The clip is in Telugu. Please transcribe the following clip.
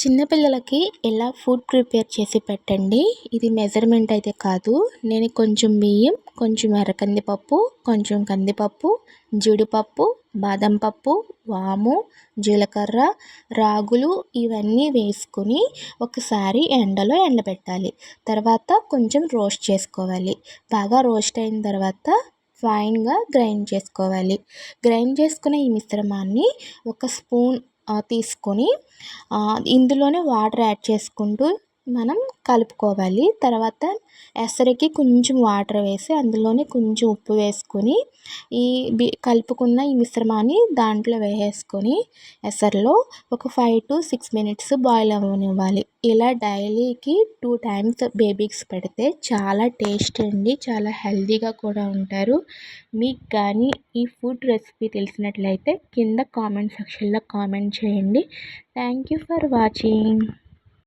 చిన్న పిల్లలకి ఎలా ఫుడ్ ప్రిపేర్ చేసి పెట్టండి. ఇది మెజర్మెంట్ అయితే కాదు. నేను కొంచెం బియ్యం, కొంచెం ఎర్రకందిపప్పు, కొంచెం కందిపప్పు, జీడిపప్పు, బాదం పప్పు, వాము, జీలకర్ర, రాగులు ఇవన్నీ వేసుకొని ఒకసారి ఎండలో ఎండబెట్టాలి. తర్వాత కొంచెం రోస్ట్ చేసుకోవాలి. బాగా రోస్ట్ అయిన తర్వాత ఫైన్గా గ్రైండ్ చేసుకోవాలి. గ్రైండ్ చేసుకున్న ఈ మిశ్రమాన్ని ఒక స్పూన్ తీసుకొని ఇందులోనే వాటర్ యాడ్ చేసుకుంటూ మనం కలుపుకోవాలి. తర్వాత ఎసరికి కొంచెం వాటర్ వేసి అందులోనే కొంచెం ఉప్పు వేసుకొని ఈ కలుపుకున్న ఈ మిశ్రమాన్ని దాంట్లో వేసేసుకొని ఎసరులో ఒక 5 to 6 మినిట్స్ బాయిల్ అవ్వనివ్వాలి. ఇలా డైలీకి 2 టైమ్స్ బేబీస్ పెడితే చాలా టేస్టీ అండి, చాలా హెల్తీగా కూడా ఉంటారు. మీకు కానీ ఈ ఫుడ్ రెసిపీ తెలిసినట్లయితే కింద కామెంట్ సెక్షన్లో కామెంట్ చేయండి. Thank you for watching.